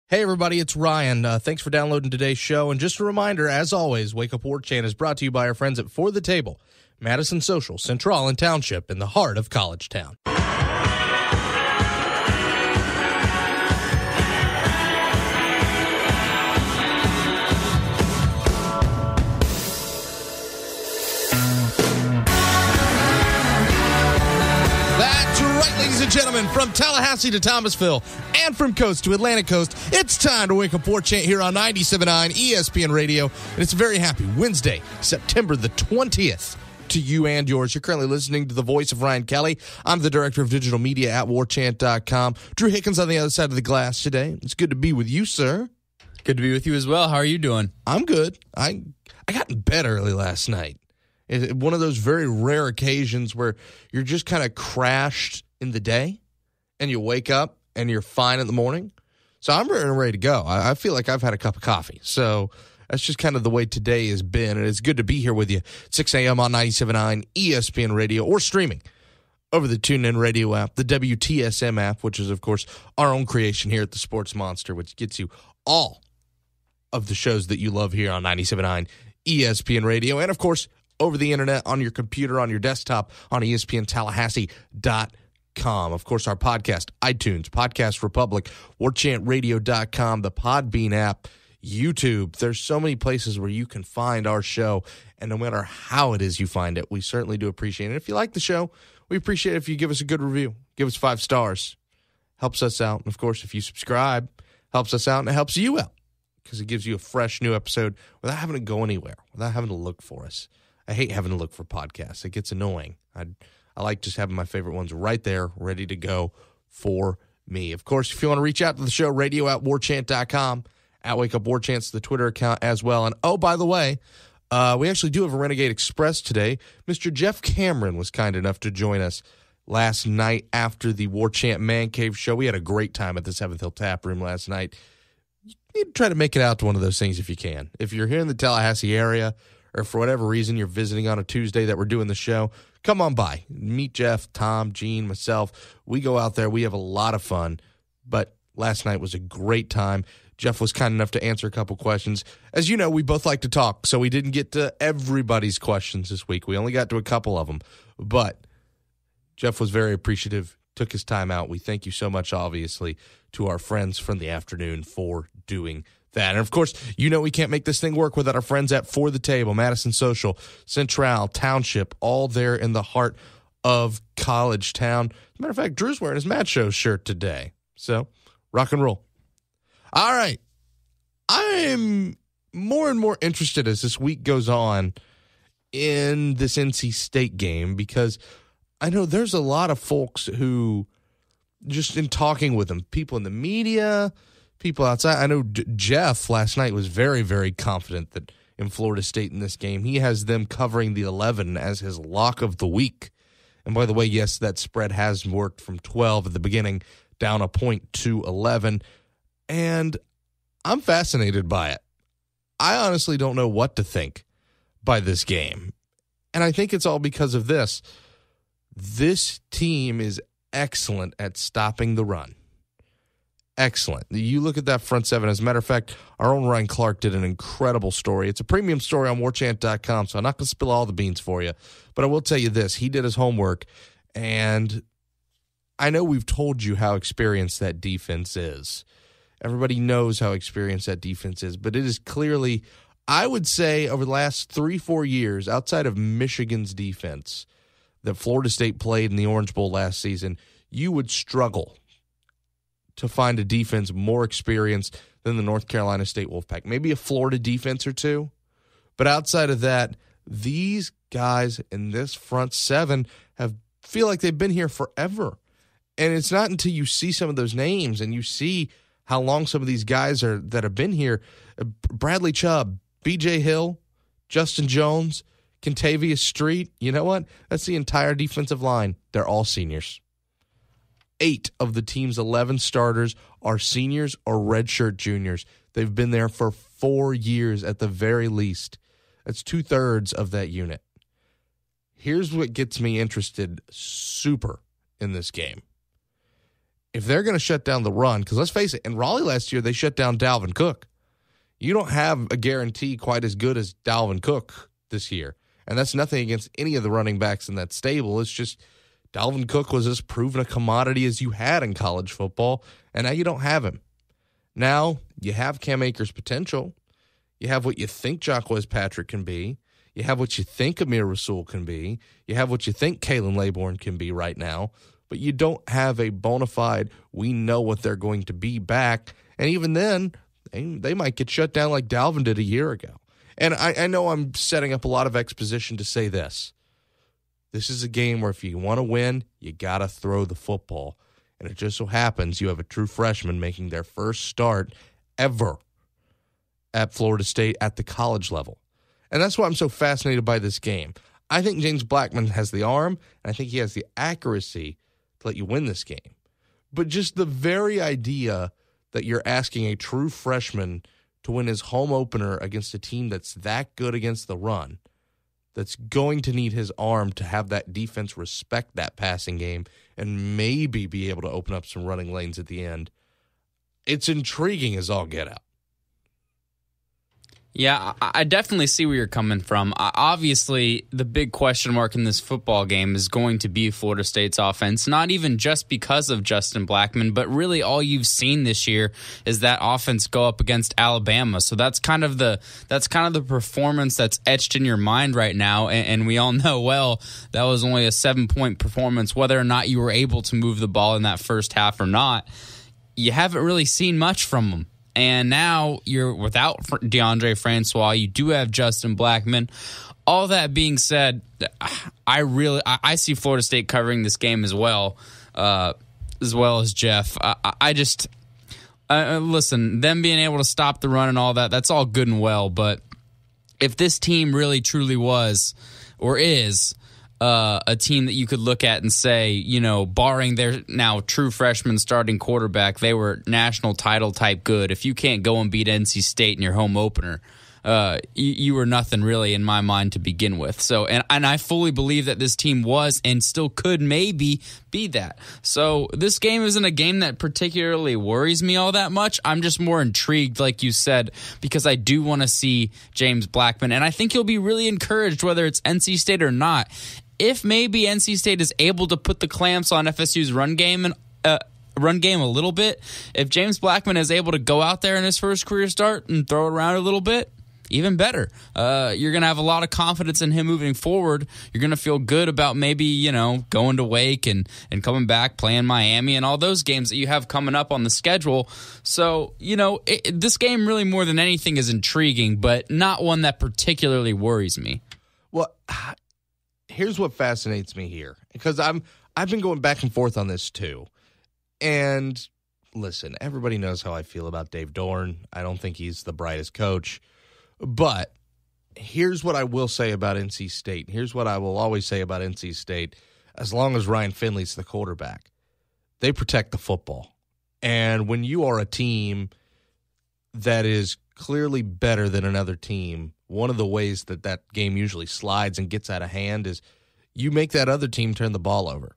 Hey, everybody, it's Ryan. Thanks for downloading today's show. And just a reminder, as always, Wake Up War Chant is brought to you by our friends at For the Table, Madison Social, Central and Township, in the heart of College Town. Ladies and gentlemen, from Tallahassee to Thomasville and from coast to Atlantic coast, it's time to Wake Up War Chant here on 97.9 ESPN Radio. And it's a very happy Wednesday, September the 20th to you and yours. You're currently listening to the voice of Ryan Kelly. I'm the director of digital media at warchant.com. Drew Hickens on the other side of the glass today. It's good to be with you, sir. Good to be with you as well. How are you doing? I'm good. I got in bed early last night. It's one of those very rare occasions where you're just kind of crashed in the day and you wake up and you're fine in the morning. So I'm ready to go. I feel like I've had a cup of coffee. So that's just kind of the way today has been. And it's good to be here with you. 6 a.m. on 97.9 ESPN Radio or streaming over the TuneIn Radio app, the WTSM app, which is, of course, our own creation here at the Sports Monster, which gets you all of the shows that you love here on 97.9 ESPN Radio. And, of course, over the internet, on your computer, on your desktop, on ESPNTallahassee.com. Of course, our podcast, iTunes, Podcast Republic, WarChantRadio.com, the Podbean app, YouTube. There's so many places where you can find our show, and no matter how it is you find it, we certainly do appreciate it. If you like the show, we appreciate it if you give us a good review. Give us 5 stars. Helps us out. And, of course, if you subscribe, helps us out, and it helps you out because it gives you a fresh new episode without having to go anywhere, without having to look for us. I hate having to look for podcasts. It gets annoying. I like just having my favorite ones right there, ready to go for me. Of course, if you want to reach out to the show, radio@warchant.com, at Wake Up War Chant's the Twitter account as well. And, oh, by the way, we actually do have a Renegade Express today. Mr. Jeff Cameron was kind enough to join us last night after the War Chant Man Cave show. We had a great time at the 7th Hill Tap Room last night. You need to try to make it out to one of those things if you can. If you're here in the Tallahassee area, or for whatever reason you're visiting on a Tuesday that we're doing the show, come on by. Meet Jeff, Tom, Gene, myself. We go out there. We have a lot of fun. But last night was a great time. Jeff was kind enough to answer a couple questions. As you know, we both like to talk, so we didn't get to everybody's questions this week. We only got to a couple of them. But Jeff was very appreciative, took his time out. We thank you so much, obviously, to our friends from the afternoon for doing that. And, of course, you know we can't make this thing work without our friends at For the Table, Madison Social, Central, Township, all there in the heart of College Town. As a matter of fact, Drew's wearing his Mad Show shirt today. So, rock and roll. All right. I'm more and more interested as this week goes on in this NC State game because I know there's a lot of folks who, just in talking with them, people in the media, people outside. I know Jeff last night was very, very confident that in Florida State in this game, he has them covering the 11 as his lock of the week. And by the way, yes, that spread has worked from 12 at the beginning down a point to 11. And I'm fascinated by it. I honestly don't know what to think by this game. And I think it's all because of this. This team is excellent at stopping the run. Excellent. You look at that front seven. As a matter of fact, our own Ryan Clark did an incredible story. It's a premium story on warchant.com, so I'm not going to spill all the beans for you. But I will tell you this. He did his homework, and I know we've told you how experienced that defense is. Everybody knows how experienced that defense is, but it is clearly, I would say, over the last 3-4 years, outside of Michigan's defense that Florida State played in the Orange Bowl last season, you would struggle to find a defense more experienced than the North Carolina State Wolfpack. Maybe a Florida defense or two. But outside of that, these guys in this front seven feel like they've been here forever. And it's not until you see some of those names and you see how long some of these guys are that have been here. Bradley Chubb, B.J. Hill, Justin Jones, Kentavious Street. You know what? That's the entire defensive line. They're all seniors. 8 of the team's 11 starters are seniors or redshirt juniors. They've been there for 4 years at the very least. That's 2/3 of that unit. Here's what gets me interested super in this game. if they're going to shut down the run, because let's face it, in Raleigh last year, they shut down Dalvin Cook. You don't have a guarantee quite as good as Dalvin Cook this year. And that's nothing against any of the running backs in that stable. It's just Dalvin Cook was as proven a commodity as you had in college football, and now you don't have him. Now you have Cam Akers' potential. You have what you think Jacquez Patrick can be. You have what you think Amir Rasul can be. You have what you think Kalen Laborn can be right now. But you don't have a bona fide, we know what they're going to be back. And even then, they might get shut down like Dalvin did a year ago. And I know I'm setting up a lot of exposition to say this. This is a game where if you want to win, you got to throw the football. And it just so happens you have a true freshman making their first start ever at Florida State at the college level. And that's why I'm so fascinated by this game. I think James Blackman has the arm, and I think he has the accuracy to let you win this game. But just the very idea that you're asking a true freshman to win his home opener against a team that's that good against the run, that's going to need his arm to have that defense respect that passing game and maybe be able to open up some running lanes at the end, it's intriguing as all get out. Yeah, I definitely see where you're coming from. Obviously, the big question mark in this football game is going to be Florida State's offense, not even just because of Justin Blackman, but really all you've seen this year is that offense go up against Alabama. So that's kind of the performance that's etched in your mind right now, and we all know well that was only a 7-point performance. Whether or not you were able to move the ball in that first half or not, you haven't really seen much from them. And now you're without DeAndre Francois. You do have Justin Blackman. All that being said, I see Florida State covering this game as well as Jeff. Listen, them being able to stop the run and all that, that's all good and well. But if this team really truly was or is a team that you could look at and say, you know, barring their now true freshman starting quarterback, they were national title type good. If you can't go and beat NC State in your home opener, you were nothing really in my mind to begin with. So, and I fully believe that this team was and still could maybe be that. So this game isn't a game that particularly worries me all that much. I'm just more intrigued, like you said, because I do want to see James Blackman, and I think he'll be really encouraged whether it's NC State or not. If maybe NC State is able to put the clamps on FSU's run game a little bit, if James Blackman is able to go out there in his first career start and throw it around a little bit, even better. You're going to have a lot of confidence in him moving forward. You're going to feel good about maybe, you know, going to Wake and coming back, playing Miami and all those games that you have coming up on the schedule. So, you know, this game really more than anything is intriguing, but not one that particularly worries me. Well, here's what fascinates me here, because I've been going back and forth on this too. And listen, everybody knows how I feel about Dave Dorn. I don't think he's the brightest coach. But here's what I will say about NC State. Here's what I will always say about NC State. As long as Ryan Finley's the quarterback, they protect the football. And when you are a team that is clearly better than another team, one of the ways that game usually slides and gets out of hand is you make that other team turn the ball over.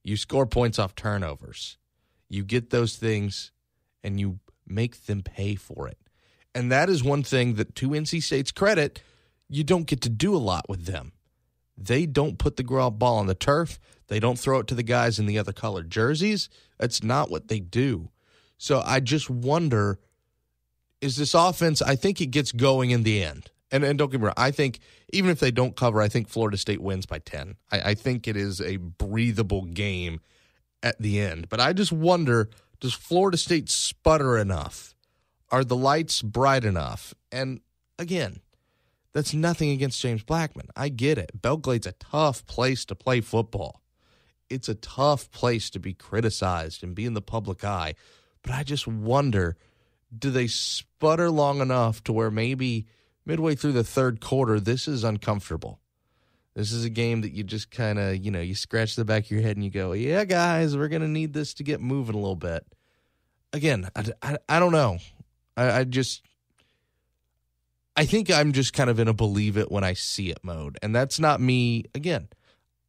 You score points off turnovers. You get those things, and you make them pay for it. And that is one thing that, to NC State's credit, you don't get to do a lot with them. They don't put the ground ball on the turf. They don't throw it to the guys in the other colored jerseys. That's not what they do. So I just wonder, is this offense, I think it gets going in the end. And don't get me wrong, I think even if they don't cover, I think Florida State wins by 10. I think it is a breathable game at the end. But I just wonder, does Florida State sputter enough? Are the lights bright enough? And again, that's nothing against James Blackman. I get it. Belgrade's a tough place to play football. It's a tough place to be criticized and be in the public eye. But I just wonder, do they sputter long enough to where maybe midway through the third quarter, this is uncomfortable? This is a game that you just kind of, you scratch the back of your head and you go, yeah, guys, we're going to need this to get moving a little bit. Again, I don't know. I think I'm just kind of in a believe it when I see it mode. And that's not me. Again,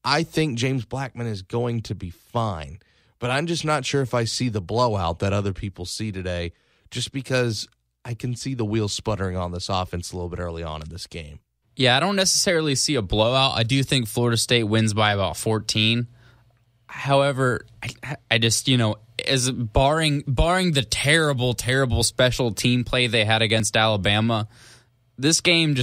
I think James Blackman is going to be fine. but I'm just not sure if I see the blowout that other people see today, just because I can see the wheels sputtering on this offense a little bit early on in this game. Yeah, I don't necessarily see a blowout. I do think Florida State wins by about 14. However, I just, as barring the terrible, terrible special team play they had against Alabama, this game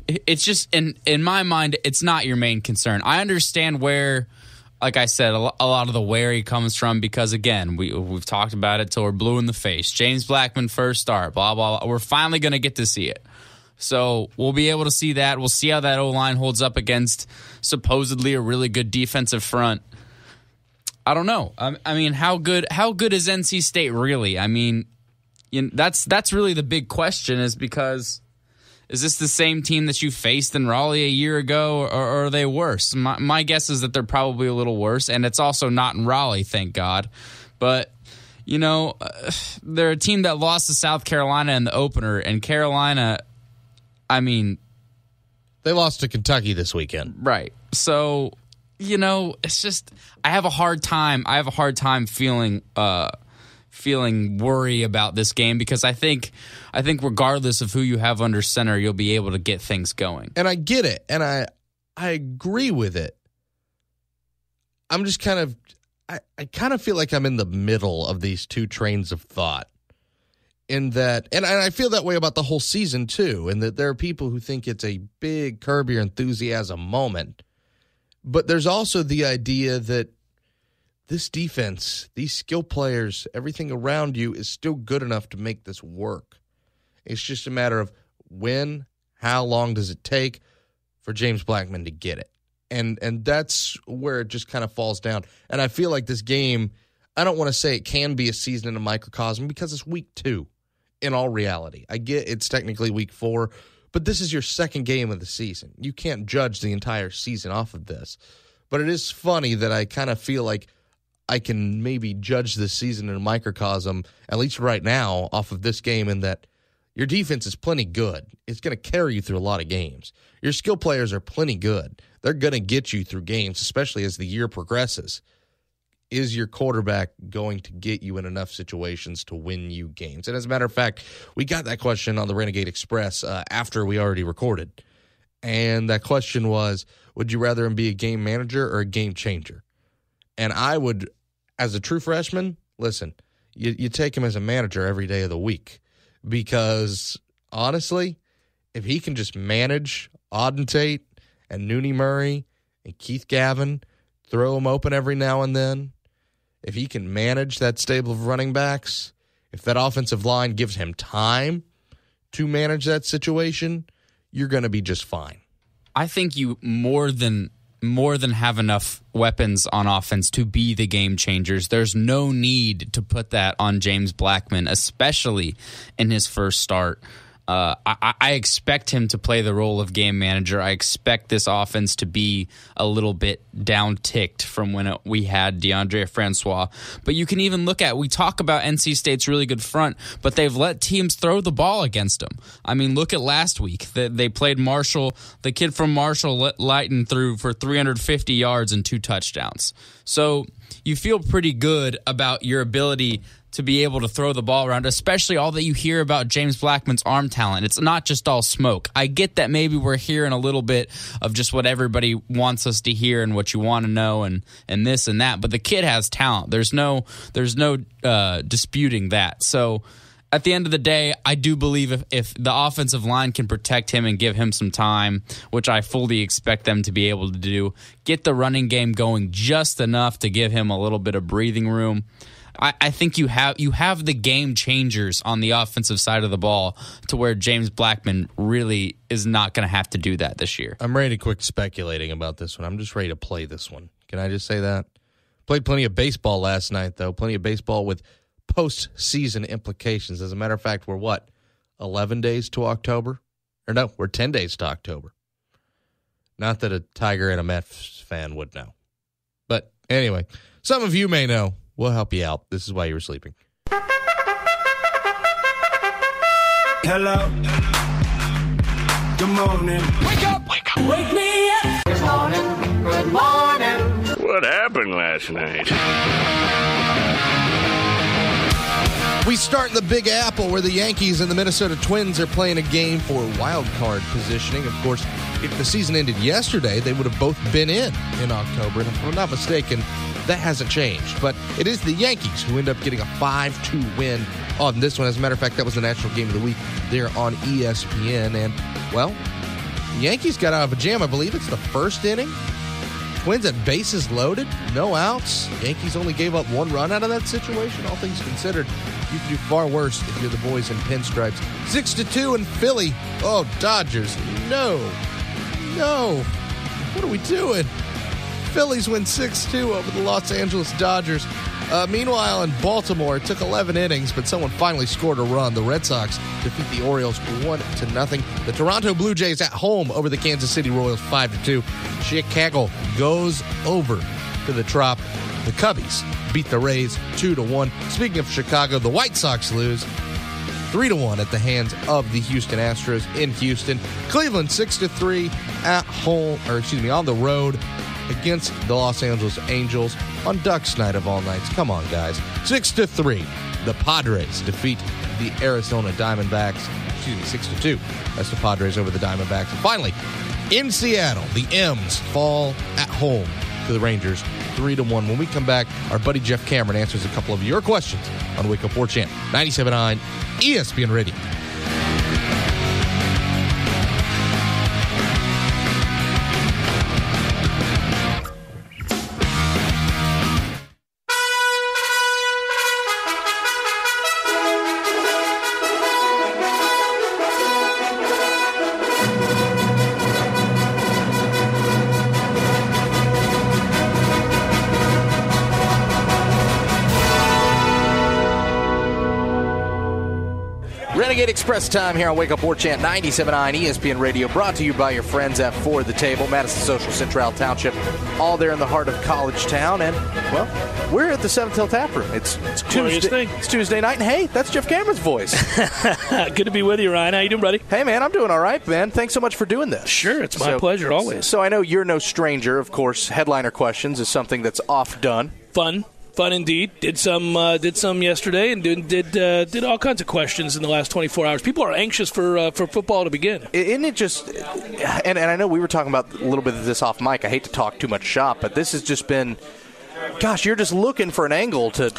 it's just, in my mind, it's not your main concern. I understand where, like I said, a lot of the worry comes from because, again, we've talked about it till we're blue in the face. James Blackman first start, blah, blah, blah. We're finally going to get to see it. So we'll be able to see that. We'll see how that O-line holds up against supposedly a really good defensive front. I don't know. I mean, how good is NC State really? I mean, that's really the big question, is because is this the same team that you faced in Raleigh a year ago, or are they worse? My guess is that they're probably a little worse, and it's also not in Raleigh, thank God. But, they're a team that lost to South Carolina in the opener, and Carolina, I mean, they lost to Kentucky this weekend. Right. So, it's just I have a hard time feeling worry about this game, because I think regardless of who you have under center, you'll be able to get things going. And I get it, and I agree with it. I'm just kind of feel like I'm in the middle of these two trains of thought. In that, and I feel that way about the whole season too, and that there are people who think it's a big Curb Your Enthusiasm moment. But there's also the idea that this defense, these skill players, everything around you is still good enough to make this work. It's just a matter of when, how long does it take for James Blackman to get it? And that's where it just kind of falls down. And I feel like this game, I don't want to say it can be a season in a microcosm, because it's week 2 in all reality. I get it's technically week 4, but this is your second game of the season. You can't judge the entire season off of this. But it is funny that I kind of feel like I can maybe judge this season in a microcosm, at least right now, off of this game, in that your defense is plenty good. It's going to carry you through a lot of games. Your skill players are plenty good. They're going to get you through games, especially as the year progresses. Is your quarterback going to get you in enough situations to win you games? And as a matter of fact, we got that question on the Renegade Express after we already recorded. And that question was, would you rather him be a game manager or a game changer? And I would, as a true freshman, listen, you take him as a manager every day of the week. Because, honestly, if he can just manage Auden Tate and Nooney Murray and Keith Gavin, throw them open every now and then, if he can manage that stable of running backs, if that offensive line gives him time to manage that situation, you're going to be just fine. I think you more than have enough weapons on offense to be the game changers. There's no need to put that on James Blackman, especially in his first start. I expect him to play the role of game manager. I expect this offense to be a little bit down-ticked from when we had DeAndre Francois. But you can even look at, we talk about NC State's really good front, but they've let teams throw the ball against them. I mean, look at last week. They played Marshall. The kid from Marshall let Lighton through for 350 yards and 2 touchdowns. So you feel pretty good about your ability to be able to throw the ball around, especially all that you hear about James Blackman's arm talent. It's not just all smoke. I get that maybe we're hearing a little bit of just what everybody wants us to hear and what you want to know and this and that, but the kid has talent. There's no disputing that. So at the end of the day, I do believe if the offensive line can protect him and give him some time, which I fully expect them to be able to do, get the running game going just enough to give him a little bit of breathing room, I think you have the game changers on the offensive side of the ball to where James Blackman really is not going to have to do that this year. I'm ready to quit speculating about this one. I'm just ready to play this one. Can I just say that? Played plenty of baseball last night, though. Plenty of baseball with postseason implications. As a matter of fact, we're 11 days to October? Or no, we're 10 days to October. Not that a Tiger and a Mets fan would know. But anyway, some of you may know. We'll help you out. This is why you were sleeping. Hello. Good morning. Wake up. Wake up. Wake me up. Good morning. Good morning. What happened last night? We start in the Big Apple, where the Yankees and the Minnesota Twins are playing a game for wild card positioning. Of course, if the season ended yesterday, they would have both been in October. And if I'm not mistaken, that hasn't changed. But it is the Yankees who end up getting a 5-2 win on this one. As a matter of fact, that was the National Game of the Week there on ESPN. And, well, the Yankees got out of a jam. I believe it's the first inning. Twins at bases loaded, no outs. Yankees only gave up 1 run out of that situation. All things considered, you can do far worse if you're the boys in pinstripes. 6-2 in Philly. Oh, Dodgers. No. What are we doing? Phillies win 6-2 over the Los Angeles Dodgers. Meanwhile, in Baltimore, it took 11 innings, but someone finally scored a run. The Red Sox defeat the Orioles 1-0. The Toronto Blue Jays at home over the Kansas City Royals 5-2. Chicago goes over to the Trop. The Cubbies beat the Rays 2-1. Speaking of Chicago, the White Sox lose 3-1 at the hands of the Houston Astros in Houston. Cleveland 6-3 on the road against the Los Angeles Angels on Ducks night of all nights. Come on, guys. 6-3. The Padres defeat the Arizona Diamondbacks. 6-2. That's the Padres over the Diamondbacks. And finally, in Seattle, the M's fall at home to the Rangers 3-1. When we come back, our buddy Jeff Cameron answers a couple of your questions on Wake Up War Chant 97.9 ESPN Radio. Renegade Express time here on Wake Up War Chant 97.9 ESPN Radio, brought to you by your friends at For the Table, Madison Social Central Township, all there in the heart of College Town. And, well, we're at the Seventh Hill Tap Room. It's Tuesday night, and hey, that's Jeff Cameron's voice. Good to be with you, Ryan. How you doing, buddy? Hey, man, I'm doing all right, man. Thanks so much for doing this. Sure, it's my pleasure, always. So I know you're no stranger, of course. Headliner questions is something that's oft done. Fun indeed. Did some yesterday, and did all kinds of questions in the last 24 hours. People are anxious for football to begin. Isn't it just? And I know we were talking about a little bit of this off mic. I hate to talk too much shop, but this has just been. Gosh, you're just looking for an angle to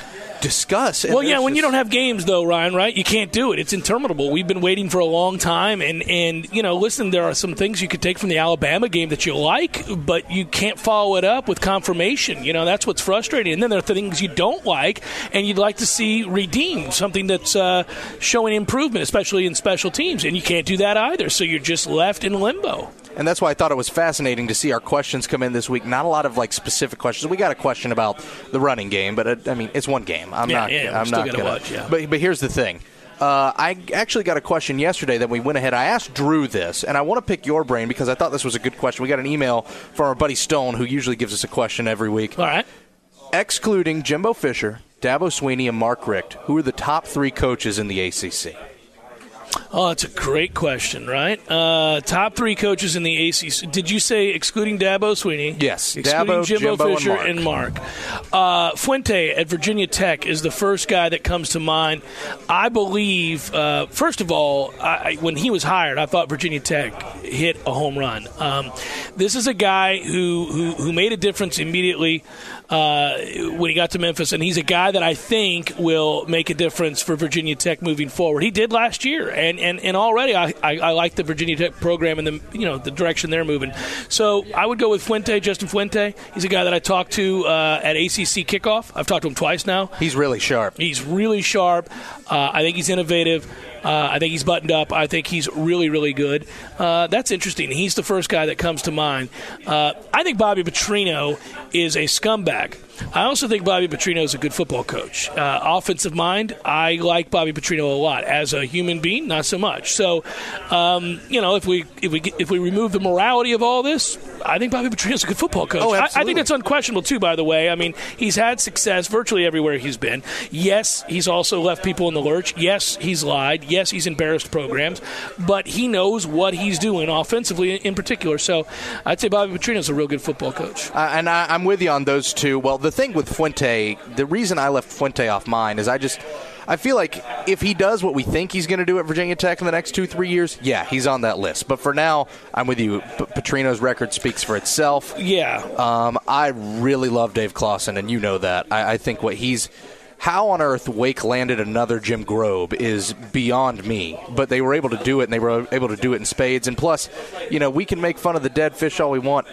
discuss. Well, yeah, when you don't have games, though, Ryan, right? You can't do it. It's interminable. We've been waiting for a long time, and you know, listen, there are some things you could take from the Alabama game that you like, but you can't follow it up with confirmation. You know, that's what's frustrating. And then there are things you don't like, and you'd like to see redeemed, something that's showing improvement, especially in special teams, and you can't do that either, so you're just left in limbo. And that's why I thought it was fascinating to see our questions come in this week. Not a lot of specific questions. We got a question about the running game, but I mean, it's one game. I'm not going to watch. Yeah. But here's the thing. I actually got a question yesterday that we went ahead. I asked Drew this, and I want to pick your brain because I thought this was a good question. We got an email from our buddy Stone, who usually gives us a question every week. All right. Excluding Jimbo Fisher, Dabo Swinney, and Mark Richt, who are the top 3 coaches in the ACC? Oh, that's a great question, right? Top 3 coaches in the ACC. Did you say excluding Dabo Swinney? Yes. Excluding Jimbo Fisher and Mark. Fuente at Virginia Tech is the first guy that comes to mind. I believe, first of all, when he was hired, I thought Virginia Tech hit a home run. This is a guy who made a difference immediately when he got to Memphis, and he's a guy that I think will make a difference for Virginia Tech moving forward. He did last year, and already I like the Virginia Tech program and the direction they're moving. So I would go with Fuente, Justin Fuente. He's a guy that I talked to at ACC Kickoff. I've talked to him twice now. He's really sharp. I think he's innovative. I think he's buttoned up. I think he's really, really good. That's interesting. He's the first guy that comes to mind. I think Bobby Petrino is a scumbag. I also think Bobby Petrino is a good football coach. Offensive mind, I like Bobby Petrino a lot. As a human being, not not so much. So, if we remove the morality of all this, I think Bobby Petrino's a good football coach. Oh, I think that's unquestionable, too, by the way. I mean, he's had success virtually everywhere he's been. Yes, he's also left people in the lurch. Yes, he's lied. Yes, he's embarrassed programs. But he knows what he's doing offensively in particular. So I'd say Bobby Petrino's a real good football coach. And I'm with you on those two. Well, the thing with Fuente, the reason I left Fuente off mine is I feel like if he does what we think he's going to do at Virginia Tech in the next 2-3 years, yeah, he's on that list. But for now, I'm with you. Petrino's record speaks for itself. Yeah. I really love Dave Clawson, and you know that. I think how on earth Wake landed another Jim Grobe is beyond me. But they were able to do it, and they were able to do it in spades. And plus, we can make fun of the dead fish all we want.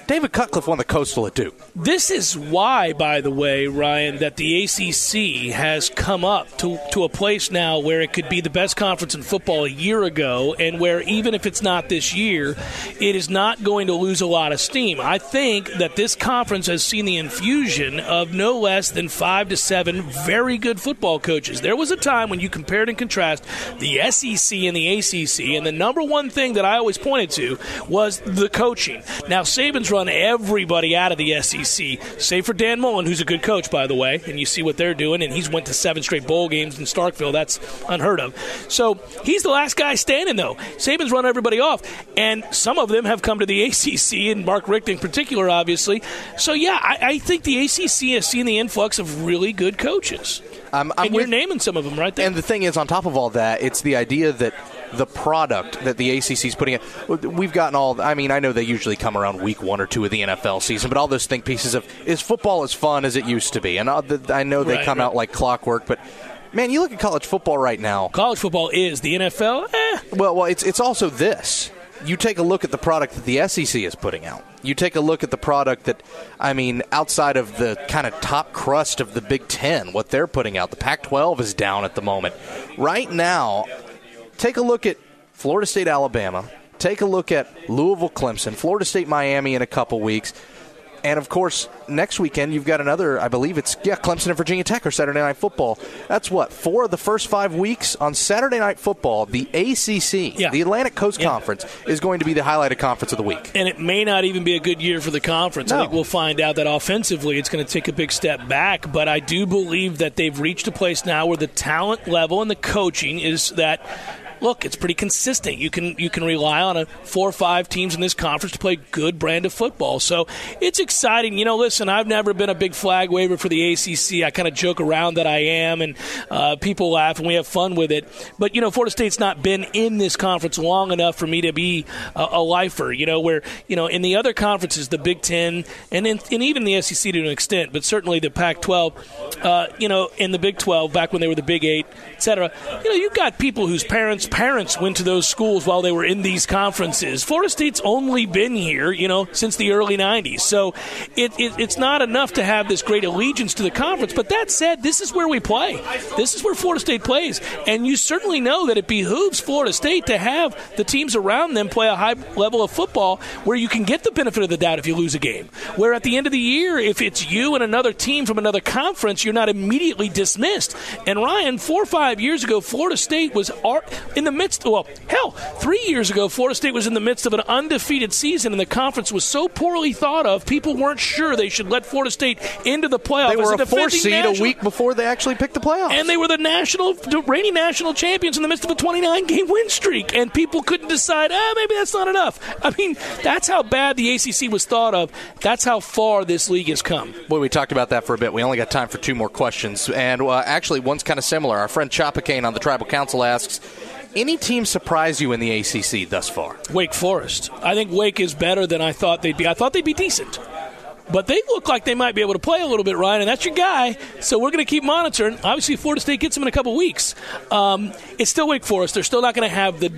David Cutcliffe won the Coastal at Duke. This is why, by the way, Ryan, that the ACC has come up to a place now where it could be the best conference in football a year ago, and where even if it's not this year, it is not going to lose a lot of steam. I think that this conference has seen the infusion of no less than 5 to 7 very good football coaches. There was a time when you compared and contrast the SEC and the ACC, and the number one thing that I always pointed to was the coaching. Now, Saban's run everybody out of the SEC, save for Dan Mullen, who's a good coach, by the way, and you see what they're doing, and he's went to 7 straight bowl games in Starkville. That's unheard of. So he's the last guy standing, though. Saban's run everybody off, and some of them have come to the ACC, and Mark Richt in particular, obviously. So, yeah, I think the ACC has seen the influx of really good coaches. You're naming some of them right there. And the thing is, on top of all that, it's the idea that the product that the ACC is putting in, we've gotten I know they usually come around week 1 or 2 of the NFL season, but all those think pieces of, is football as fun as it used to be? And I know they come out like clockwork, but man, you look at college football right now. College football is the NFL. Well, it's also this. You take a look at the product that the SEC is putting out. You take a look at the product that, outside of the kind of top crust of the Big Ten, what they're putting out. The Pac-12 is down at the moment. Right now, take a look at Florida State, Alabama. Take a look at Louisville, Clemson, Florida State, Miami in a couple weeks. And, of course, next weekend you've got another, I believe Clemson and Virginia Tech or Saturday Night Football. That's 4 of the first 5 weeks. On Saturday Night Football, the ACC, the Atlantic Coast Conference, is going to be the highlighted conference of the week. And it may not even be a good year for the conference. No. I think we'll find out that offensively it's going to take a big step back. But I do believe that they've reached a place now where the talent level and the coaching is that – look, it's pretty consistent. You can rely on 4 or 5 teams in this conference to play good brand of football. So it's exciting. Listen, I've never been a big flag waver for the ACC. I kind of joke around that I am, and people laugh, and we have fun with it. But, Florida State's not been in this conference long enough for me to be a lifer, where, in the other conferences, the Big Ten, and even the SEC to an extent, but certainly the Pac-12, in the Big 12, back when they were the Big 8, et cetera, you've got people whose parents went to those schools while they were in these conferences. Florida State's only been here, since the early 90s. So it's not enough to have this great allegiance to the conference. But that said, this is where we play. This is where Florida State plays. And you certainly know that it behooves Florida State to have the teams around them play a high level of football where you can get the benefit of the doubt if you lose a game. Where at the end of the year, if it's you and another team from another conference, you're not immediately dismissed. And Ryan, 4 or 5 years ago, Florida State was in the midst, 3 years ago, Florida State was in the midst of an undefeated season, and the conference was so poorly thought of, people weren't sure they should let Florida State into the playoffs. They were a 4 seed a week before they actually picked the playoffs. And they were the reigning national champions in the midst of a 29-game win streak, and people couldn't decide, maybe that's not enough. That's how bad the ACC was thought of. That's how far this league has come. Boy, we talked about that for a bit. We only got time for 2 more questions, and actually one's kind of similar. Our friend Choppa Kane on the Tribal Council asks, any team surprise you in the ACC thus far? Wake Forest. I think Wake is better than I thought they'd be. I thought they'd be decent. But they look like they might be able to play a little bit, Ryan, and that's your guy. So we're going to keep monitoring. Obviously, Florida State gets them in a couple weeks. It's still Wake Forest. They're still not going to have the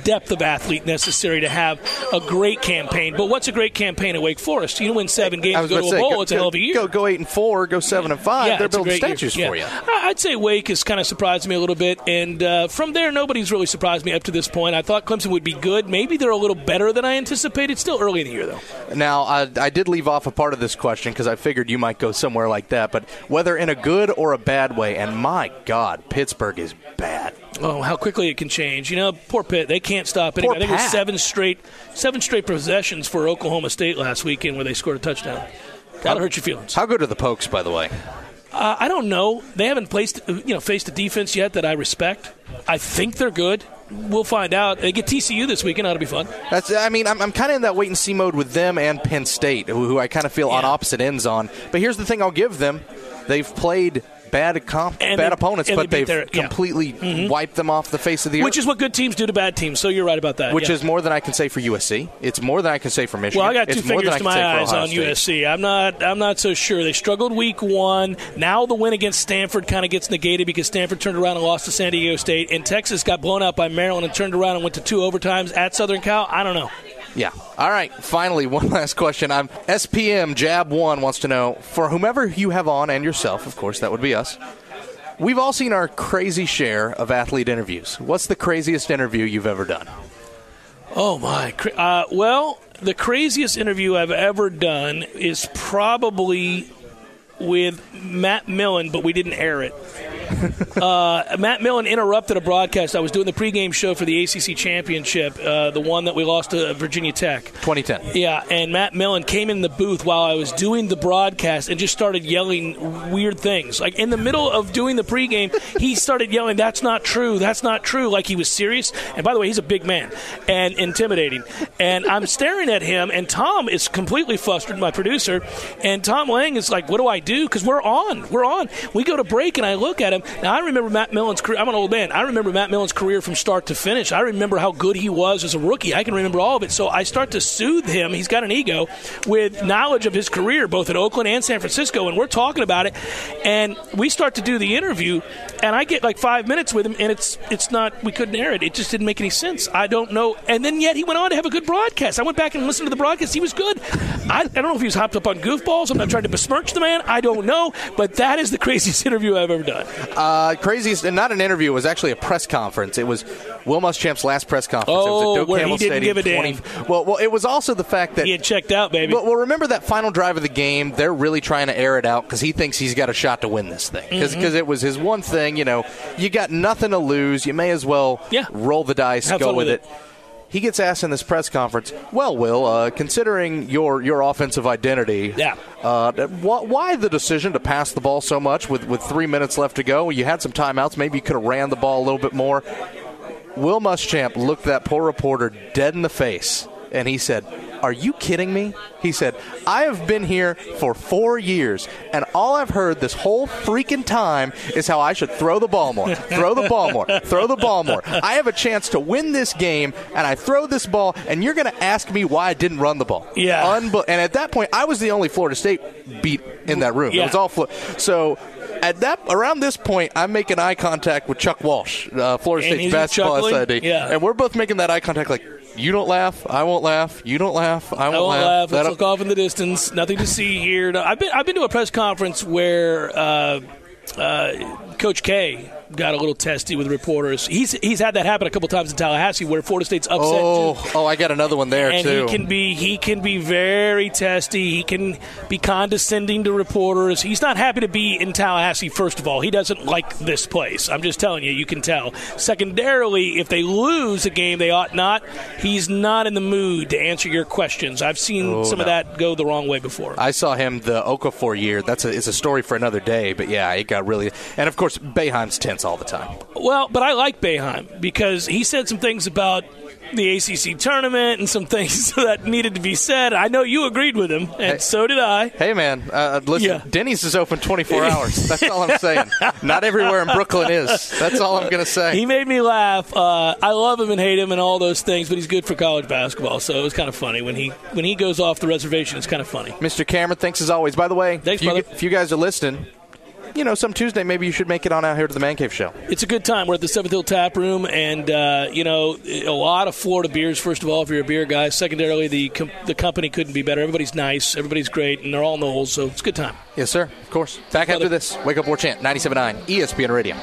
depth of athlete necessary to have a great campaign. But what's a great campaign at Wake Forest? You win 7 games, go to a bowl. It's a hell of a year. Go 8-4, go 7-5. Yeah, they're building statues for you. I'd say Wake has kind of surprised me a little bit. And from there, nobody's really surprised me up to this point. I thought Clemson would be good. Maybe they're a little better than I anticipated. Still early in the year, though. Now, I did leave off a part part of this question because I figured you might go somewhere like that, but whether in a good or a bad way, and my God, Pittsburgh is bad. Oh, how quickly it can change. Poor Pitt. They can't stop anything. I think it was seven straight possessions for Oklahoma State last weekend where they scored a touchdown. That'll hurt your feelings. How good are the Pokes, by the way? I don't know. They haven't faced a defense yet that I respect. I think they're good. We'll find out. They get TCU this weekend. That'll be fun. I'm kind of in that wait-and-see mode with them and Penn State, who I kind of feel on opposite ends on. But here's the thing I'll give them. They've played bad opponents, but they've completely wiped them off the face of the earth. Which is what good teams do to bad teams, so you're right about that. Which is more than I can say for USC. It's more than I can say for Michigan. Well, I got two fingers to my eyes on USC. I'm not so sure. They struggled week 1. Now the win against Stanford kind of gets negated because Stanford turned around and lost to San Diego State, and Texas got blown out by Maryland and turned around and went to 2 overtimes at Southern Cal. I don't know. Yeah. All right. Finally, one last question. SPM Jab 1 wants to know, for whomever you have on and yourself, of course, that would be us, we've all seen our crazy share of athlete interviews. What's the craziest interview you've ever done? Oh, my. Well, the craziest interview I've ever done is probably with Matt Millen, but we didn't air it. Matt Millen interrupted a broadcast. I was doing the pregame show for the ACC Championship, the one that we lost to Virginia Tech. 2010. Yeah, and Matt Millen came in the booth while I was doing the broadcast and just started yelling weird things. Like in the middle of doing the pregame, he started yelling, "That's not true, that's not true," like he was serious. And by the way, he's a big man and intimidating. And I'm staring at him, and Tom is completely flustered, my producer. And Tom Lang is like, "What do I do?" Because we're on. We go to break, and I look at him. Now, I remember Matt Millen's career. I'm an old man. I remember Matt Millen's career from start to finish. I remember how good he was as a rookie. I can remember all of it. So I start to soothe him. He's got an ego with knowledge of his career, both at Oakland and San Francisco, and we're talking about it. And we start to do the interview, and I get like 5 minutes with him, and it's not, we couldn't air it. It just didn't make any sense. I don't know. And then yet he went on to have a good broadcast. I went back and listened to the broadcast. He was good. I don't know if he was hopped up on goofballs. I'm not trying to besmirch the man. I don't know. But that is the craziest interview I've ever done. Craziest, and not an interview, it was actually a press conference. It was Will Muschamp's last press conference. It was at Doak where Campbell he didn't Stadium. give a damn. Well, it was also the fact that he had checked out, baby. Well, remember that final drive of the game? They're really trying to air it out because he thinks he's got a shot to win this thing. Because it was his one thing. You got nothing to lose. You may as well roll the dice, go with it. He gets asked in this press conference, well, Will, considering your offensive identity, why the decision to pass the ball so much with 3 minutes left to go? You had some timeouts. Maybe you could have ran the ball a little bit more. Will Muschamp looked that poor reporter dead in the face, and he said, "Are you kidding me?" He said, "I have been here for 4 years, and all I've heard this whole freaking time is how I should throw the ball more, throw the ball more, throw the ball more. I have a chance to win this game, and I throw this ball, and you're going to ask me why I didn't run the ball." Yeah. And at that point, I was the only Florida State beat in that room. Yeah. It was all so. Around this point, I'm making eye contact with Chuck Walsh, Florida State's basketball SID, and we're both making that eye contact like, "You don't laugh, I won't laugh. You don't laugh, I won't laugh. Let's look off in the distance. Nothing to see here." No, I've been to a press conference where Coach K got a little testy with reporters. He's had that happen a couple times in Tallahassee where Florida State's upset. Oh, I got another one there and too. He can be very testy. He can be condescending to reporters. He's not happy to be in Tallahassee. First of all, he doesn't like this place. I'm just telling you, you can tell. Secondarily, if they lose a game they ought not, he's not in the mood to answer your questions. I've seen some of that go the wrong way before. I saw him the Okafor year. It's a story for another day. But yeah, it got really. And of course, Boeheim's tense all the time. Well, but I like Boeheim because he said some things about the ACC tournament and some things that needed to be said. I know you agreed with him, and so did I. Hey, man, listen, Denny's is open 24 hours. That's all I'm saying. Not everywhere in Brooklyn is. That's all I'm going to say. He made me laugh. I love him and hate him and all those things, but he's good for college basketball, so it was kind of funny. When he goes off the reservation, it's kind of funny. Mr. Cameron, thanks as always. By the way, thanks, brother. If you guys are listening, some Tuesday, maybe you should make it on out here to the Man Cave Show. It's a good time. We're at the 7th Hill Tap Room, and, a lot of Florida beers, first of all, if you're a beer guy. Secondarily, the company couldn't be better. Everybody's nice. Everybody's great, and they're all Knowles, so it's a good time. Yes, sir. Of course. Back after this. Wake Up War Chant, 97.9 ESPN Radio.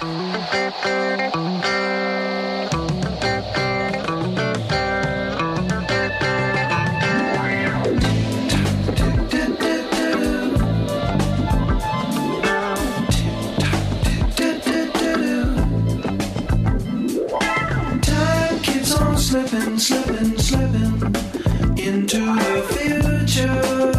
slipping, slipping, slipping into the future.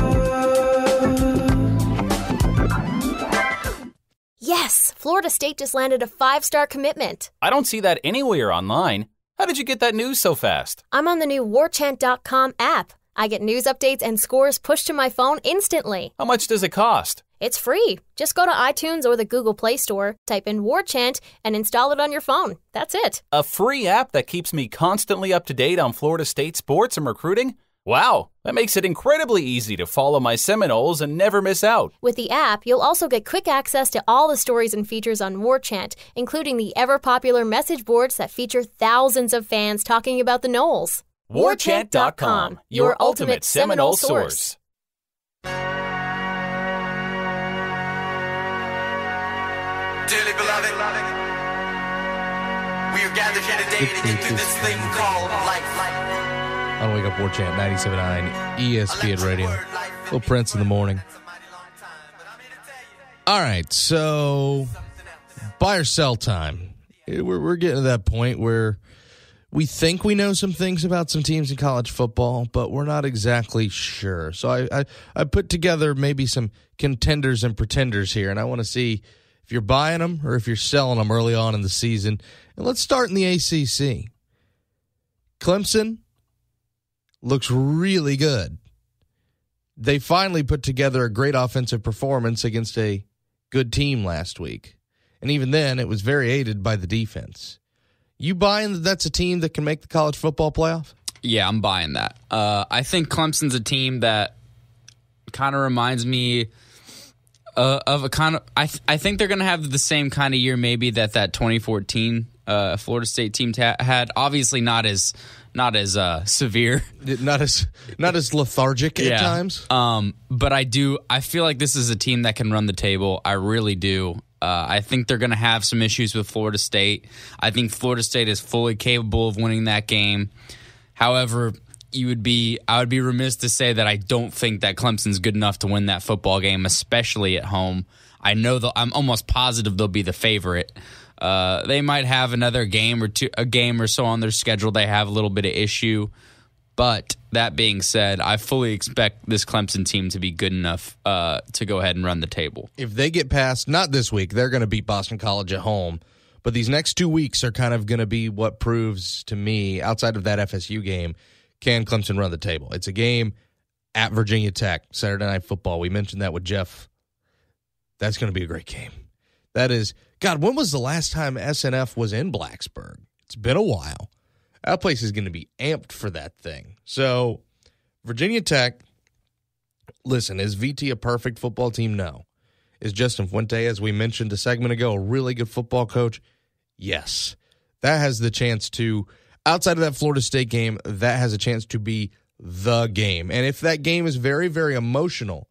Yes, Florida State just landed a 5-star commitment. I don't see that anywhere online. How did you get that news so fast? I'm on the new warchant.com app. I get news updates and scores pushed to my phone instantly. How much does it cost? It's free. Just go to iTunes or the Google Play Store, type in Warchant, and install it on your phone. That's it. A free app that keeps me constantly up to date on Florida State sports and recruiting? Wow, that makes it incredibly easy to follow my Seminoles and never miss out. With the app, you'll also get quick access to all the stories and features on Warchant, including the ever-popular message boards that feature thousands of fans talking about the Noles. Warchant.com, your ultimate Seminole source. Dearly beloved, we are gathered here today to get through this thing called life. On Wake Up War Chant 97.9 ESPN Radio. Little Prince in the morning. All right, so buy or sell time. We're getting to that point where we think we know some things about some teams in college football, but we're not exactly sure. So I put together maybe some contenders and pretenders here, and I want to see if you're buying them or if you're selling them early on in the season. And let's start in the ACC. Clemson looks really good. They finally put together a great offensive performance against a good team last week. And even then, it was very aided by the defense. You buying that that's a team that can make the college football playoff? Yeah, I'm buying that. I think Clemson's a team that kind of reminds me of a kind of. I think they're going to have the same kind of year maybe that 2014 Florida State team had. Obviously, not as severe, not as lethargic at times. But I feel like this is a team that can run the table. I really do. I think they're going to have some issues with Florida State. I think Florida State is fully capable of winning that game. However, I would be remiss to say that I don't think that Clemson's good enough to win that football game, especially at home. I'm almost positive they'll be the favorite. They might have another game or so on their schedule. They have a little bit of issue. But that being said, I fully expect this Clemson team to be good enough to go ahead and run the table. If they get past, not this week, they're going to beat Boston College at home. But these next 2 weeks are kind of going to be what proves to me, outside of that FSU game, can Clemson run the table? It's a game at Virginia Tech, Saturday Night Football. We mentioned that with Jeff. That's going to be a great game. That is, God, when was the last time SNF was in Blacksburg? It's been a while. That place is going to be amped for that thing. So, Virginia Tech, listen, is VT a perfect football team? No. Is Justin Fuente, as we mentioned a segment ago, a really good football coach? Yes. That has the chance to, outside of that Florida State game, that has a chance to be the game. And if that game is very, very emotional,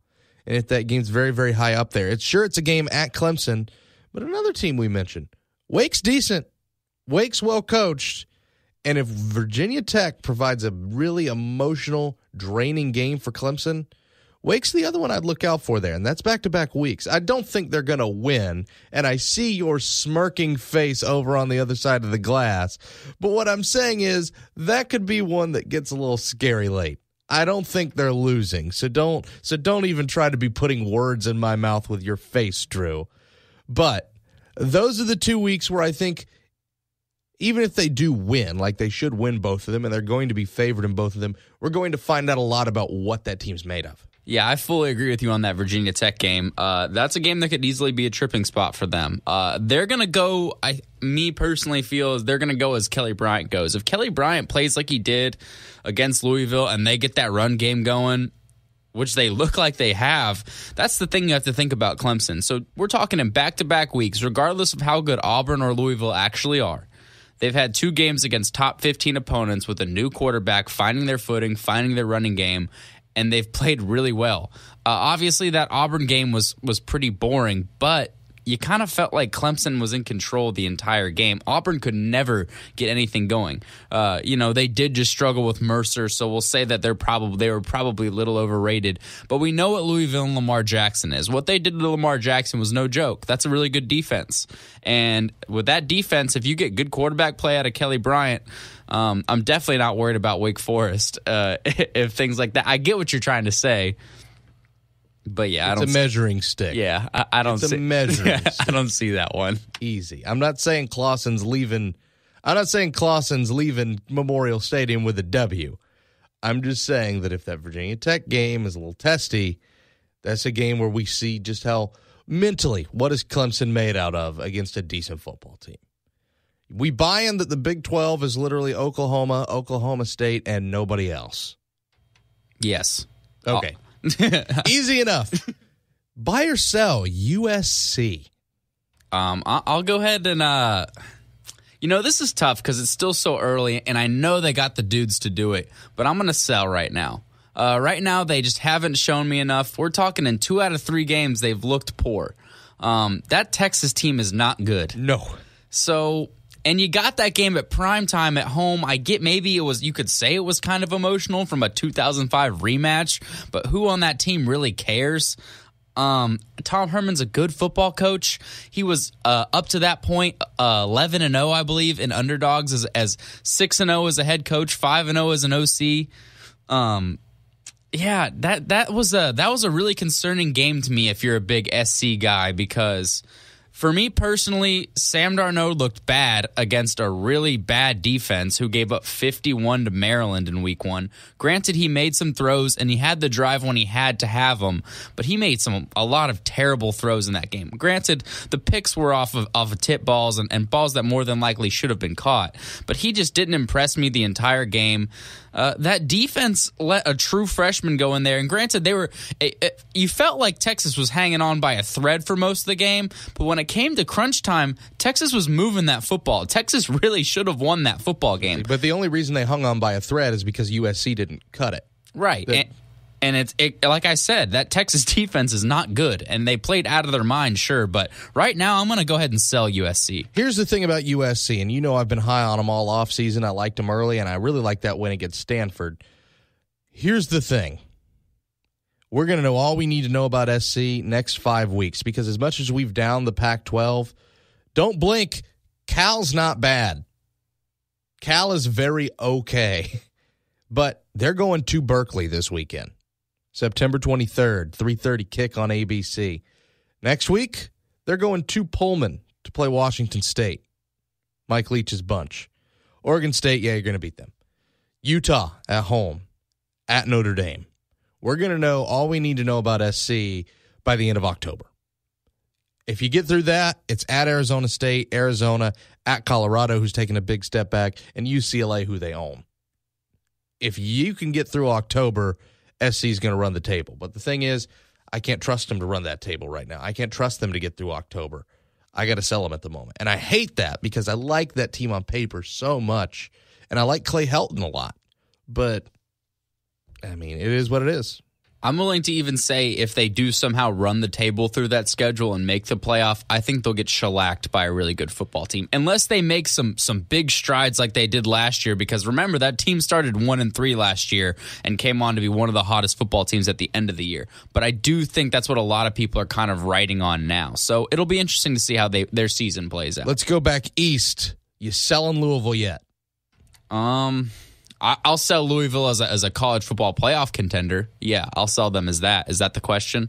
and if that game's very, very high up there, it's a game at Clemson, but another team we mentioned, Wake's decent. Wake's well coached. And if Virginia Tech provides a really emotional, draining game for Clemson, Wake's the other one I'd look out for there, and that's back-to-back weeks. I don't think they're going to win, and I see your smirking face over on the other side of the glass. But what I'm saying is that could be one that gets a little scary late. I don't think they're losing, so don't even try to be putting words in my mouth with your face, Drew. But those are the 2 weeks where I think, even if they do win, like they should win both of them, and they're going to be favored in both of them, we're going to find out a lot about what that team's made of. Yeah, I fully agree with you on that Virginia Tech game. That's a game that could easily be a tripping spot for them. They're going to go, me personally feel, is they're going to go as Kelly Bryant goes. If Kelly Bryant plays like he did against Louisville and they get that run game going, which they look like they have, that's the thing you have to think about Clemson. So we're talking in back-to-back weeks, regardless of how good Auburn or Louisville actually are. They've had 2 games against top 15 opponents with a new quarterback, finding their footing, finding their running game, and they've played really well. Obviously, that Auburn game was pretty boring, but you kind of felt like Clemson was in control the entire game. Auburn could never get anything going. They did just struggle with Mercer, so we'll say that they were probably a little overrated. But we know what Louisville and Lamar Jackson is. What they did to Lamar Jackson was no joke. That's a really good defense. And with that defense, if you get good quarterback play out of Kelly Bryant, I'm definitely not worried about Wake Forest if things like that. I get what you're trying to say. But yeah, it's a measuring stick. Yeah, I don't. It's a measuring stick. I don't see that one. Easy. I'm not saying Clawson's leaving Memorial Stadium with a W. I'm just saying that if that Virginia Tech game is a little testy, that's a game where we see just how mentally what is Clemson made out of against a decent football team. We buy in that the Big 12 is literally Oklahoma, Oklahoma State, and nobody else. Yes. Okay. Easy enough. Buy or sell USC. I'll go ahead and this is tough because it's still so early, and I know they got the dudes to do it, but I'm going to sell right now. Right now, they just haven't shown me enough. We're talking in 2 out of 3 games, they've looked poor. That Texas team is not good. No. So, and you got that game at prime time at home. I get maybe you could say it was kind of emotional from a 2005 rematch, but who on that team really cares? Tom Herman's a good football coach. He was up to that point 11-0, I believe, in underdogs as 6-0 as a head coach, 5-0 as an OC. Yeah, that was a really concerning game to me if you're a big SC guy, because for me personally, Sam Darnold looked bad against a really bad defense who gave up 51 to Maryland in week 1. Granted, he made some throws and he had the drive when he had to have them, but he made a lot of terrible throws in that game. Granted, the picks were off of tip balls and balls that more than likely should have been caught, but he just didn't impress me the entire game. That defense let a true freshman go in there, and granted, you felt like Texas was hanging on by a thread for most of the game, but when it came to crunch time, Texas was moving that football. Texas really should have won that football game. But the only reason they hung on by a thread is because USC didn't cut it. Right. And it's like I said, that Texas defense is not good, and they played out of their mind, sure. But right now, I'm going to go ahead and sell USC. Here's the thing about USC, and I've been high on them all offseason. I liked them early, and I really like that win against Stanford. Here's the thing. We're going to know all we need to know about SC next 5 weeks, because as much as we've downed the Pac-12, don't blink. Cal's not bad. Cal is very okay. But they're going to Berkeley this weekend. September 23rd, 3:30 kick on ABC. Next week, they're going to Pullman to play Washington State. Mike Leach's bunch. Oregon State, yeah, you're going to beat them. Utah at home, at Notre Dame. We're going to know all we need to know about SC by the end of October. If you get through that, it's at Arizona State, Arizona, at Colorado, who's taking a big step back, and UCLA, who they own. If you can get through October, SC is going to run the table. But the thing is, I can't trust them to run that table right now. I can't trust them to get through October. I got to sell them at the moment. And I hate that because I like that team on paper so much. And I like Clay Helton a lot. But, I mean, it is what it is. I'm willing to even say if they do somehow run the table through that schedule and make the playoff, I think they'll get shellacked by a really good football team. Unless they make some big strides like they did last year, because remember, that team started 1-3 last year and came on to be one of the hottest football teams at the end of the year. But I do think that's what a lot of people are kind of writing on now. So it'll be interesting to see how their season plays out. Let's go back east. You selling Louisville yet? I'll sell Louisville as a college football playoff contender. Yeah, I'll sell them as that. Is that the question?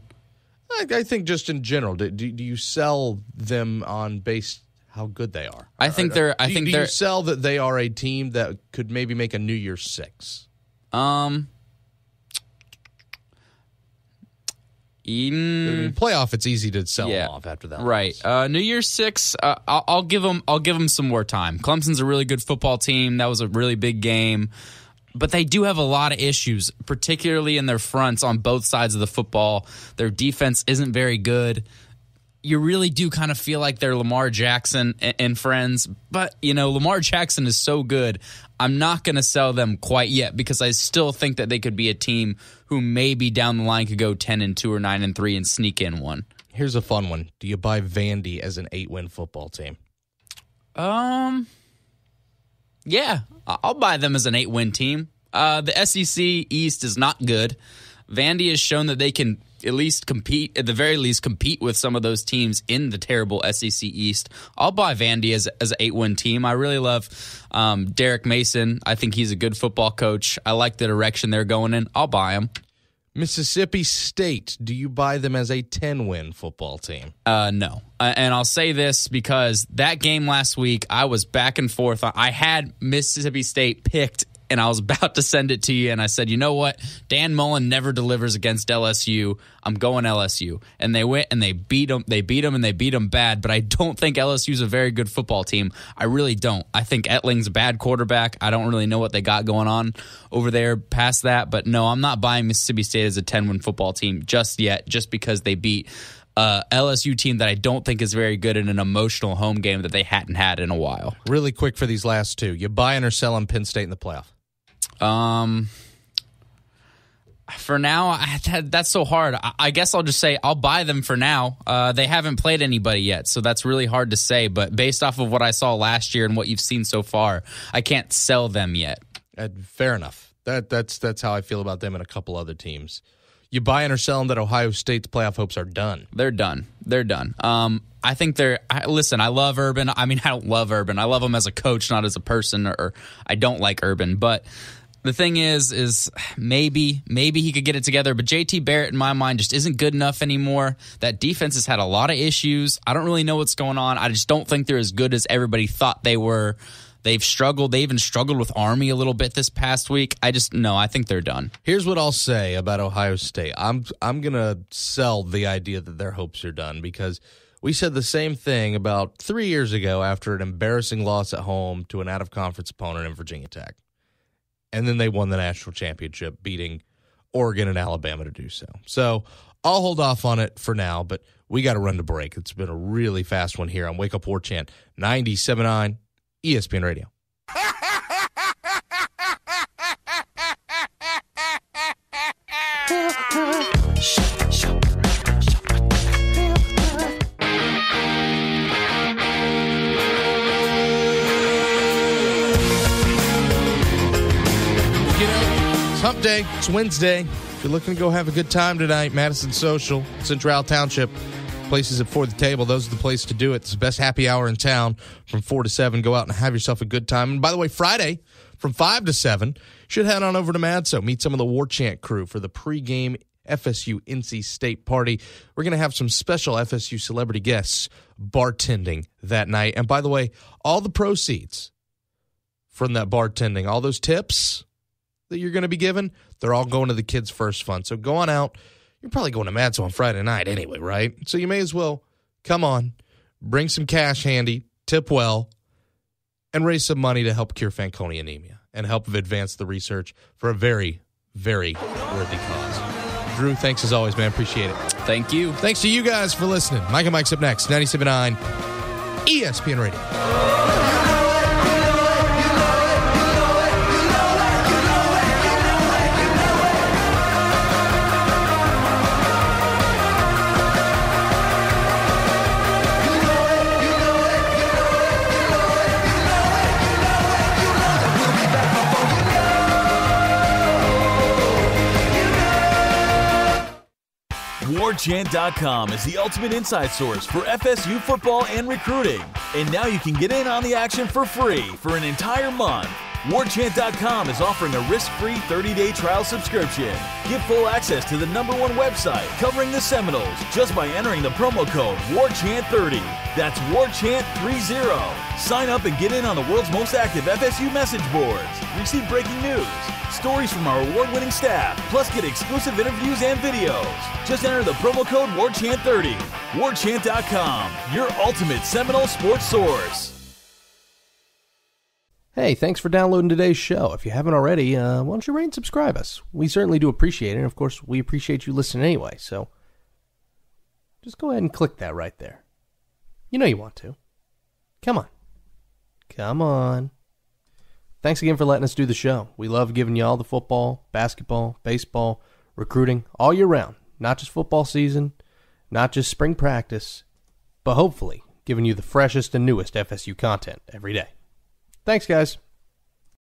I think just in general, do you sell them on base how good they are? Do you sell that they are a team that could maybe make a New Year's 6? Playoff, it's easy to sell them off after that. Right. New Year's 6, I'll give them some more time. Clemson's a really good football team. That was a really big game. But they do have a lot of issues, particularly in their fronts on both sides of the football. Their defense isn't very good. You really do kind of feel like they're Lamar Jackson and friends. But, Lamar Jackson is so good, I'm not going to sell them quite yet because I still think that they could be a team who maybe down the line could go 10-2 or 9-3 and sneak in one. Here's a fun one. Do you buy Vandy as an 8-win football team? Yeah, I'll buy them as an 8-win team. The SEC East is not good. Vandy has shown that they can at least compete, at the very least, compete with some of those teams in the terrible SEC East. I'll buy Vandy as an 8-win team. I really love Derek Mason. I think he's a good football coach. I like the direction they're going in. I'll buy him. Mississippi State, do you buy them as a 10-win football team? No. And I'll say this because that game last week, I was back and forth. I had Mississippi State picked, and I was about to send it to you, and I said, you know what? Dan Mullen never delivers against LSU. I'm going LSU. And they went and they beat them. They beat them bad, but I don't think LSU's a very good football team. I really don't. I think Ettling's a bad quarterback. I don't really know what they got going on over there past that, but no, I'm not buying Mississippi State as a 10-win football team just yet, just because they beat LSU team that I don't think is very good in an emotional home game that they hadn't had in a while. Really quick for these last two. You buying or selling Penn State in the playoff? For now, that's so hard. I guess I'll just say I'll buy them for now. They haven't played anybody yet, so that's really hard to say. But based off of what I saw last year and what you've seen so far, I can't sell them yet. Fair enough. That's how I feel about them and a couple other teams. You buying or selling that Ohio State's playoff hopes are done? They're done. I think listen, I love Urban. I mean, I don't love Urban. I love him as a coach, not as a person, or I don't like Urban. But the thing is maybe he could get it together. But JT Barrett, in my mind, just isn't good enough anymore. That defense has had a lot of issues. I don't really know what's going on. I just don't think they're as good as everybody thought they were. They've struggled. They even struggled with Army a little bit this past week. I think they're done. Here's what I'll say about Ohio State. I'm going to sell the idea that their hopes are done because we said the same thing about 3 years ago after an embarrassing loss at home to an out-of-conference opponent in Virginia Tech. And then they won the national championship, beating Oregon and Alabama to do so. So I'll hold off on it for now, but we got to run to break. It's been a really fast one here on Wake Up War Chant 97.9 ESPN Radio. It's hump day. It's Wednesday. If you're looking to go have a good time tonight, Madison Social, Central Township, places at For the Table. Those are the place to do it. It's the best happy hour in town from 4 to 7. Go out and have yourself a good time. And by the way, Friday from 5 to 7, should head on over to Madso. Meet some of the War Chant crew for the pregame FSU NC State party. We're going to have some special FSU celebrity guests bartending that night. And by the way, all the proceeds from that bartending, all those tips that you're going to be given, they're all going to the Kids First Fund. So go on out. You're probably going to Madso on Friday night anyway, right? So you may as well come on, bring some cash handy, tip well, and raise some money to help cure Fanconi anemia and help advance the research for a very, very worthy cause. Drew, thanks as always, man. Appreciate it. Thank you. Thanks to you guys for listening. Mike and Mike's up next, 97.9 ESPN Radio. WarChant.com is the ultimate inside source for FSU football and recruiting. And now you can get in on the action for free for an entire month. WarChant.com is offering a risk-free 30-day trial subscription. Get full access to the #1 website covering the Seminoles just by entering the promo code WarChant30. That's WarChant30. Sign up and get in on the world's most active FSU message boards. Receive breaking news, stories from our award-winning staff, plus get exclusive interviews and videos. Just enter the promo code WarChant30. WarChant.com, your ultimate Seminole sports source. Hey, thanks for downloading today's show. If you haven't already, why don't you rate and subscribe us? We certainly do appreciate it, and of course, we appreciate you listening anyway, so just go ahead and click that right there. You know you want to. Come on. Come on. Thanks again for letting us do the show. We love giving you all the football, basketball, baseball, recruiting, all year round. Not just football season, not just spring practice, but hopefully giving you the freshest and newest FSU content every day. Thanks, guys.